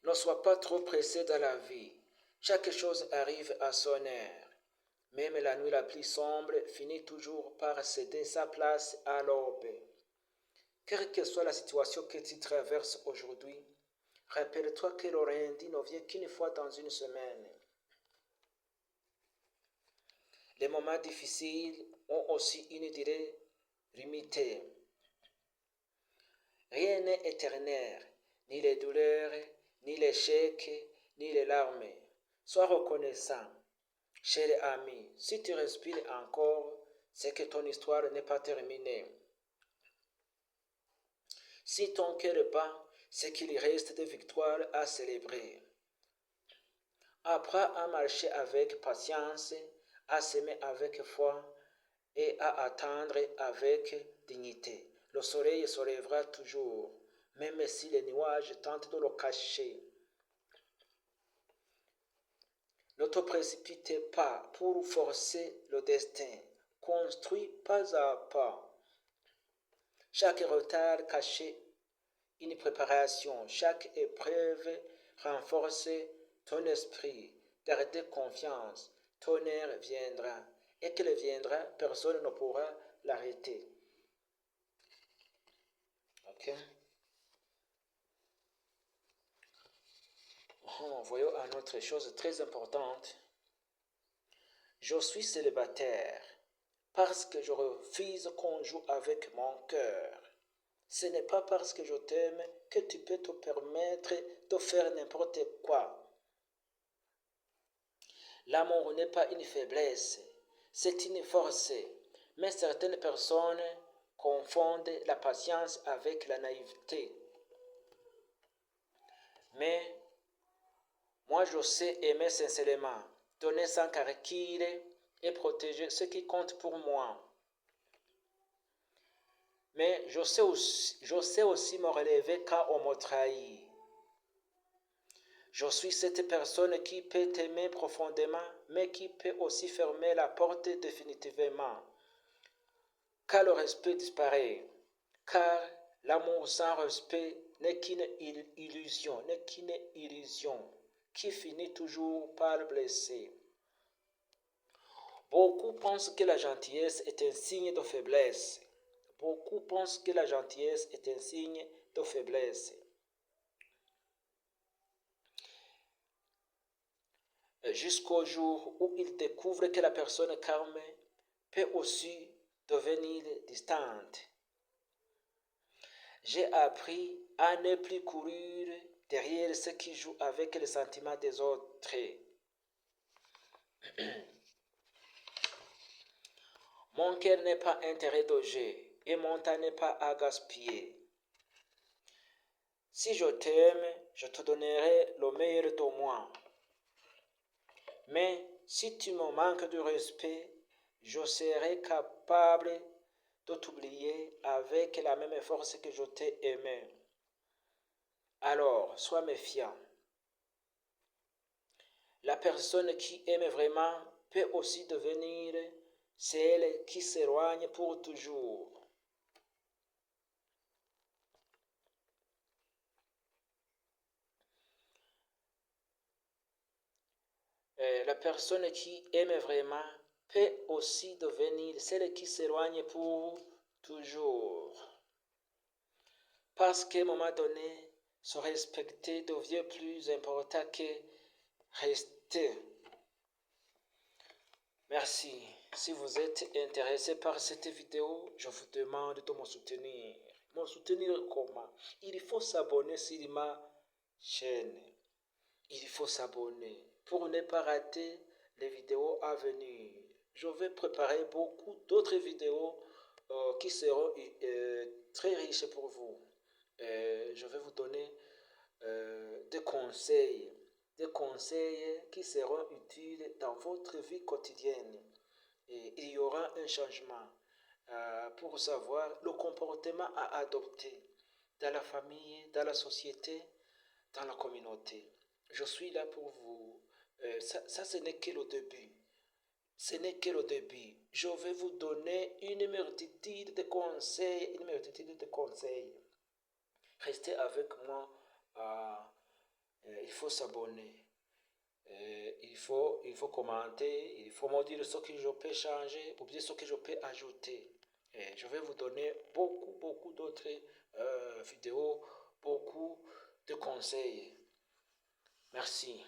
Ne sois pas trop pressé dans la vie. Chaque chose arrive à son heure. Même la nuit la plus sombre finit toujours par céder sa place à l'aube. Quelle que soit la situation que tu traverses aujourd'hui, rappelle-toi que le lundi ne vient qu'une fois dans une semaine. Les moments difficiles ont aussi une durée limitée. Rien n'est éternel, ni les douleurs, ni l'échec, ni les larmes. Sois reconnaissant, cher ami, si tu respires encore, c'est que ton histoire n'est pas terminée. Si ton cœur bat, c'est qu'il reste des victoires à célébrer. Apprends à marcher avec patience, à s'aimer avec foi et à attendre avec dignité. Le soleil se lèvera toujours, même si les nuages tentent de le cacher. Ne te précipite pas pour forcer le destin. Construis pas à pas. Chaque retard cache une préparation. Chaque épreuve renforce ton esprit. Gardez confiance. Ton heure viendra. Et qu'elle viendra, personne ne pourra l'arrêter. Ok? Voyons une autre chose très importante. Je suis célibataire parce que je refuse qu'on joue avec mon cœur. Ce n'est pas parce que je t'aime que tu peux te permettre de faire n'importe quoi. L'amour n'est pas une faiblesse, c'est une force. Mais certaines personnes confondent la patience avec la naïveté. Mais moi, je sais aimer sincèrement, donner sans calcul et protéger ce qui compte pour moi. Mais je sais aussi me relever quand on me trahit. Je suis cette personne qui peut t'aimer profondément, mais qui peut aussi fermer la porte définitivement. Car le respect disparaît. Car l'amour sans respect n'est qu'une illusion qui finit toujours par blesser. Beaucoup pensent que la gentillesse est un signe de faiblesse. Beaucoup pensent que la gentillesse est un signe de faiblesse. Jusqu'au jour où ils découvrent que la personne calme peut aussi devenir distante. J'ai appris à ne plus courir derrière ceux qui jouent avec les sentiments des autres. Mon cœur n'est pas intérêt de jeu et mon temps n'est pas à gaspiller. Si je t'aime, je te donnerai le meilleur de moi. Mais si tu me manques de respect, je serai capable de t'oublier avec la même force que je t'ai aimé. Alors, sois méfiant. La personne qui aime vraiment peut aussi devenir celle qui s'éloigne pour toujours. La personne qui aime vraiment peut aussi devenir celle qui s'éloigne pour toujours. Parce qu'à un moment donné, se respecter devient plus important que rester. Merci. Si vous êtes intéressé par cette vidéo, je vous demande de me soutenir. Me soutenir comment? Il faut s'abonner sur ma chaîne. Il faut s'abonner pour ne pas rater les vidéos à venir. Je vais préparer beaucoup d'autres vidéos qui seront très riches pour vous. Je vais vous donner des conseils qui seront utiles dans votre vie quotidienne. Et il y aura un changement pour savoir le comportement à adopter dans la famille, dans la société, dans la communauté. Je suis là pour vous. Ça, ce n'est que le début. Ce n'est que le début. Je vais vous donner une multitude de conseils, Restez avec moi il faut s'abonner. Il faut commenter, il faut me dire ce que je peux changer ou bien ce que je peux ajouter. Et je vais vous donner beaucoup d'autres vidéos, beaucoup de conseils. Merci.